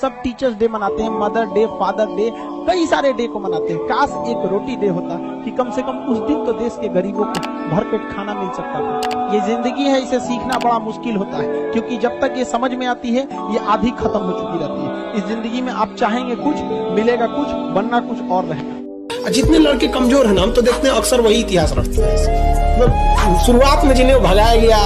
सब teachers day मनाते हैं, मदर डे, फादर डे, कई सारे डे को मनाते हैं। काश एक रोटी डे होता कि कम से कम उस दिन तो देश के गरीबों को भरपेट खाना मिल सकता था। ये जिंदगी है, इसे सीखना बड़ा मुश्किल होता है, क्योंकि जब तक ये समझ में आती है ये आधी खत्म हो चुकी रहती है। इस जिंदगी में आप चाहेंगे कुछ, मिलेगा कुछ, बनना कुछ और रहेगा। जितने लड़के कमजोर हैं ना, हम तो देखते हैं अक्सर वही इतिहास रखते हैं। शुरुआत में जिन्हें भगाया गया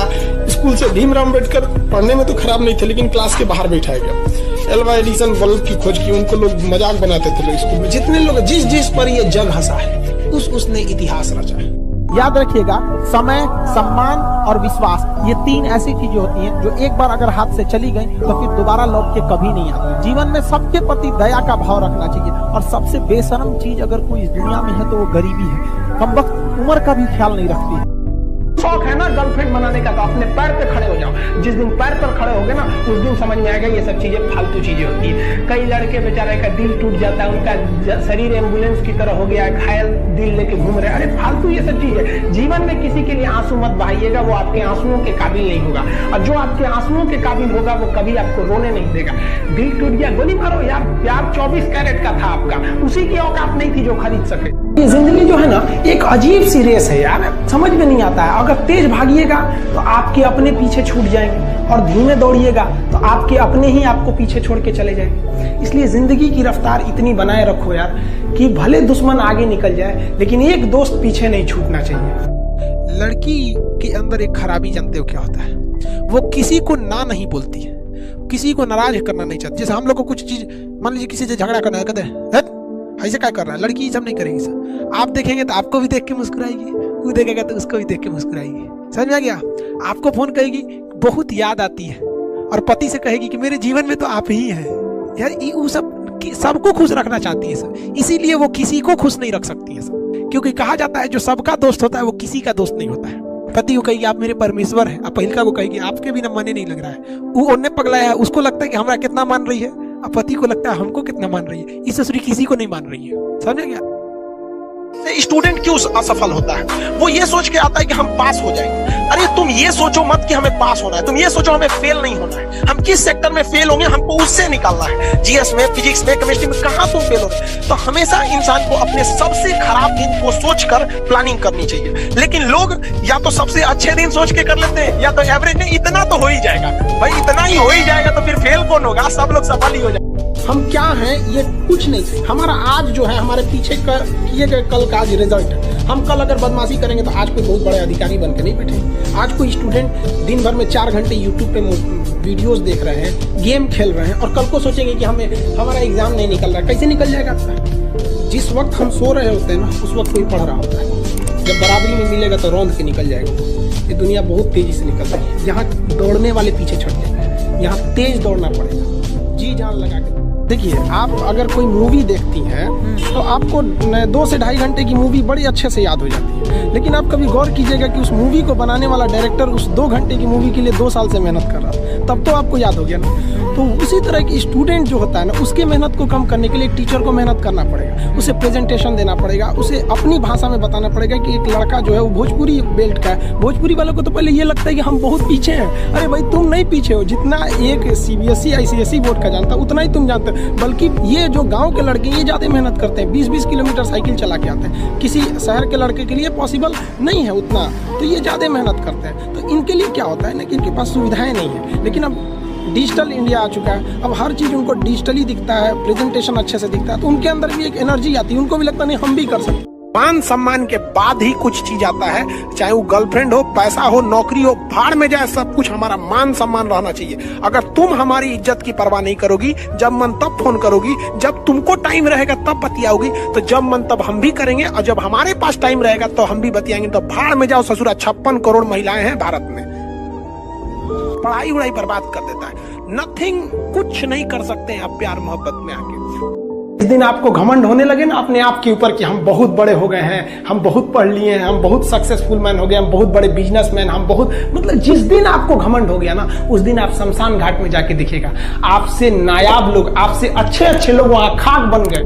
स्कूल से, भीमराव अम्बेडकर पढ़ने में तो खराब नहीं थे लेकिन क्लास के बाहर बैठाया गया। एल्वा एडिसन बल्ब की खोज की, उनको लोग मजाक बनाते थे लोग स्कूल में। जितने लोग जिस पर ये जग हंसा है उसने इतिहास रचा है। याद रखिएगा, समय, सम्मान और विश्वास, ये तीन ऐसी चीजें होती हैं जो एक बार अगर हाथ से चली गई तो फिर दोबारा लौट के कभी नहीं आती। जीवन में सबके प्रति दया का भाव रखना चाहिए, और सबसे बेशर्म चीज अगर कोई इस दुनिया में है तो वो गरीबी है। कमबख्त उम्र का भी ख्याल नहीं रखती। शौक है ना गर्लफ्रेंड बनाने का, तो अपने पैर पे खड़े हो जाओ। जिस दिन पैर पर खड़े होगे ना, उस दिन समझ में आएगा ये सब चीजें फालतू चीजें होती है। कई लड़के बेचारे का दिल टूट जाता है, उनका शरीर एम्बुलेंस की तरह हो गया है, घायल दिल लेके घूम रहे हैं। अरे फालतू ये सब चीज है। जीवन में किसी के लिए आंसू मत बहाइएगा, वो आपके आंसुओं के काबिल नहीं होगा, और जो आपके आंसुओं के काबिल होगा वो कभी आपको रोने नहीं देगा। दिल टूट गया, गोली मारो यार, प्यार 24 कैरेट का था आपका, उसी की औकात नहीं थी जो खरीद सके। ये जिंदगी जो है ना, एक अजीब सी रेस है यार, समझ में नहीं आता है। अगर तेज भागिएगा तो आपके अपने पीछे छूट जाएंगे, और धीमे दौड़िएगा तो आपके अपने ही आपको पीछे छोड़ के चले जाएंगे। इसलिए जिंदगी की रफ्तार इतनी बनाए रखो यार कि भले दुश्मन आगे निकल जाए लेकिन एक दोस्त पीछे नहीं छूटना चाहिए। लड़की के अंदर एक खराबी जानते हो क्या होता है? वो किसी को ना नहीं बोलती है, किसी को नाराज करना नहीं चाहती। जैसे हम लोग को कुछ चीज, मान लीजिए किसी से झगड़ा करना है, कहते हैं ऐसे क्या कर रहा है, लड़की सब नहीं करेगी सर। आप देखेंगे तो आपको भी देख के मुस्कुराएगी, वो देखेगा तो उसको भी देख के मुस्कुराएगी। समझ में आ गया? आपको फोन करेगी, बहुत याद आती है, और पति से कहेगी कि मेरे जीवन में तो आप ही हैं यार। वो सबको खुश रखना चाहती है सर, इसीलिए वो किसी को खुश नहीं रख सकती है सर। क्योंकि कहा जाता है जो सबका दोस्त होता है वो किसी का दोस्त नहीं होता है। पति को कहेगी आप मेरे परमेश्वर हैं, अब पहिलका को कहेगी आपके बिना मने नहीं लग रहा है। वो उन्हें पगलाया है, उसको लगता है कि हमारा कितना मान रही है, अब पति को लगता है हमको कितना मान रही है। इस ससुरी किसी को नहीं मान रही है। समझ गया? स्टूडेंट क्यों असफल होता है? वो ये सोच के आता है कि हम पास हो जाएंगे। अरे तुम ये सोचो मत कि हमें पास होना है, तुम ये सोचो हमें फेल नहीं होना है। हम किस सेक्टर में फेल होंगे हमको उससे निकालना है। जीएस में, फिजिक्स में, केमिस्ट्री में कहां तुम फेल हो रहे? तो हमेशा इंसान को अपने सबसे खराब दिन को सोचकर प्लानिंग करनी चाहिए। लेकिन लोग या तो सबसे अच्छे दिन सोच के कर लेते हैं, या तो एवरेज में इतना तो हो ही जाएगा। भाई इतना ही हो ही जाएगा तो फिर फेल कौन होगा? सब लोग सफल ही हो जाएंगे। हम क्या हैं ये कुछ नहीं थे। हमारा आज जो है हमारे पीछे किए गए कल का आज रिजल्ट है। हम कल अगर बदमाशी करेंगे तो आज कोई बहुत बड़े अधिकारी बन के नहीं बैठे। आज कोई स्टूडेंट दिन भर में 4 घंटे यूट्यूब पे वीडियोस देख रहे हैं, गेम खेल रहे हैं, और कल को सोचेंगे कि हमारा एग्जाम नहीं निकल रहा है। कैसे निकल जाएगा आपका? जिस वक्त हम सो रहे होते हैं ना, उस वक्त कोई पढ़ रहा होता है। जब बराबरी में मिलेगा तो रौंद के निकल जाएगा। ये दुनिया बहुत तेजी से निकल रही है। यहाँ दौड़ने वाले पीछे छट जाएंगे, यहाँ तेज दौड़ना पड़ेगा, जी जान लगा के। देखिए, आप अगर कोई मूवी देखती हैं तो आपको 2 से 2.5 घंटे की मूवी बड़ी अच्छे से याद हो जाती है, लेकिन आप कभी गौर कीजिएगा कि उस मूवी को बनाने वाला डायरेक्टर उस 2 घंटे की मूवी के लिए 2 साल से मेहनत कर रहा था, तब तो आपको याद हो गया ना। तो उसी तरह की स्टूडेंट जो होता है ना, उसके मेहनत को कम करने के लिए टीचर को मेहनत करना पड़ेगा, उसे प्रेजेंटेशन देना पड़ेगा, उसे अपनी भाषा में बताना पड़ेगा कि एक लड़का जो है वो भोजपुरी बेल्ट का है। भोजपुरी वालों को तो पहले ये लगता है कि हम बहुत पीछे हैं। अरे भाई तुम नहीं पीछे हो, जितना एक CBSE ICSE बोर्ड का जानता उतना ही तुम जानते हो। बल्कि ये जो गांव के लड़के ये ज्यादा मेहनत करते हैं, 20-20 किलोमीटर साइकिल चला के आते हैं। किसी शहर के लड़के के लिए पॉसिबल नहीं है उतना, तो ये ज्यादा मेहनत करते हैं। तो इनके लिए क्या होता है ना कि इनके पास सुविधाएं नहीं है। लेकिन अब डिजिटल इंडिया आ चुका है, अब हर चीज उनको डिजिटली दिखता है, प्रेजेंटेशन अच्छे से दिखता है, तो उनके अंदर भी एक एनर्जी आती है, उनको भी लगता नहीं हम भी कर सकते। मान सम्मान के बाद ही कुछ चीज आता है, चाहे वो गर्लफ्रेंड हो, पैसा हो, नौकरी हो, भाड़ में जाए सब कुछ, हमारा मान सम्मान रहना चाहिए। अगर तुम हमारी इज्जत की परवाह नहीं करोगी, जब मन तब फोन करोगी, जब तुमको टाइम रहेगा तब बतियाओगी, तो जब मन तब हम भी करेंगे, और जब हमारे पास टाइम रहेगा तो हम भी बतियाएंगे। तो भाड़ में जाओ ससुरा, 56 करोड़ महिलाएं हैं भारत में। पढ़ाई उड़ाई बर्बाद कर देता है। नथिंग, कुछ नहीं कर सकते हैं आप प्यार मोहब्बत में आके। जिस दिन आपको घमंड होने लगे ना अपने आप के ऊपर कि हम बहुत बड़े हो गए हैं, हम बहुत पढ़ लिए हैं, हम बहुत सक्सेसफुल मैन हो गए, हम बहुत बड़े बिजनेसमैन, हम बहुत, मतलब जिस दिन आपको घमंड हो गया ना, उस दिन आप शमशान घाट में जाके दिखेगा आपसे नायाब लोग, आपसे अच्छे अच्छे लोग वहां खाक बन गए।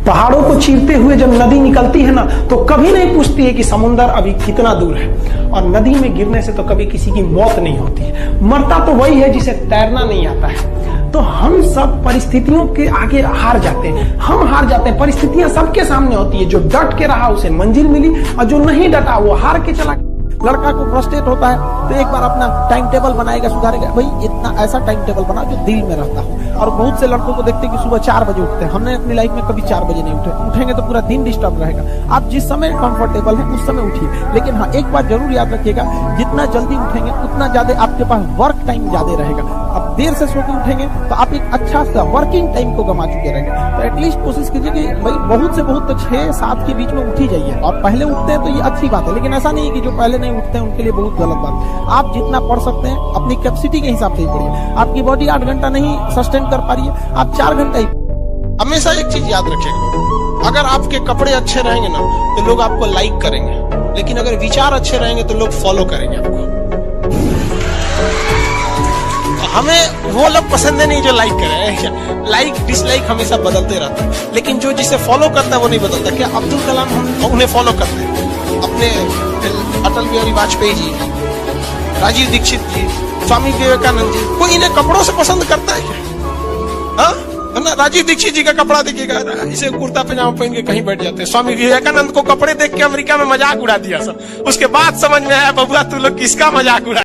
पहाड़ों को चीरते हुए जब नदी निकलती है ना, तो कभी नहीं पूछती है कि समुद्र अभी कितना दूर है, और नदी में गिरने से तो कभी किसी की मौत नहीं होती है। मरता तो वही है जिसे तैरना नहीं आता है। तो हम सब परिस्थितियों के आगे हार जाते हैं, हम हार जाते हैं। परिस्थितियां सबके सामने होती है, जो डट के रहा उसे मंजिल मिली और जो नहीं डटा वो हार के चला। लड़का को फ्रस्ट्रेट होता है तो एक बार अपना टाइम टेबल बनाएगा, सुधारेगा। भाई इतना ऐसा टाइम टेबल बना जो दिल में रहता हो। और बहुत से लड़कों को देखते हैं कि सुबह 4 बजे उठते हैं। हमने अपनी लाइफ में कभी 4 बजे नहीं उठेंगे तो पूरा दिन डिस्टर्ब रहेगा। आप जिस समय कंफर्टेबल है उस समय उठिए, लेकिन हाँ एक बात जरूर याद रखिएगा, जितना जल्दी उठेंगे उतना ज्यादा आपके पास वर्क टाइम ज्यादा रहेगा। अब देर से सो के उठेंगे तो आप एक अच्छा सा वर्किंग टाइम को गंवा चुके रहेंगे। तो एटलीस्ट कोशिश कीजिए कि भाई बहुत से बहुत तो 6-7 के बीच में उठ ही जाइए। और पहले उठते हैं तो ये अच्छी बात है, लेकिन ऐसा नहीं है कि जो पहले नहीं उठते हैं उनके लिए बहुत गलत बात है। आप जितना पढ़ सकते हैं अपनी कैपेसिटी के हिसाब से ही पढ़िए। आपकी बॉडी 8 घंटा नहीं सस्टेन कर पा रही है, आप 4 घंटा ही। हमेशा एक चीज याद रखिएगा, अगर आपके कपड़े अच्छे रहेंगे ना तो लोग आपको लाइक करेंगे, लेकिन अगर विचार अच्छे रहेंगे तो लोग फॉलो करेंगे आपको। हमें वो लोग पसंद है नहीं जो लाइक करें। लाइक डिसलाइक हमेशा बदलते रहता है, लेकिन जो जिसे फॉलो करता है वो नहीं बदलता। क्या अब्दुल कलाम हम उन्हें फॉलो करते हैं, अपने अटल बिहारी वाजपेयी जी, राजीव दीक्षित जी, स्वामी विवेकानंद जी, कोई इन्हें कपड़ों से पसंद करता है क्या? है ना? राजीव दीक्षित जी का कपड़ा देखिएगा, इसे कुर्ता पैजामा पहन के कहीं बैठ जाते हैं। स्वामी विवेकानंद को कपड़े देख के अमेरिका में मजाक उड़ा दिया सब। उसके बाद समझ में आया बबुआ तू लोग किसका मजाक उड़ा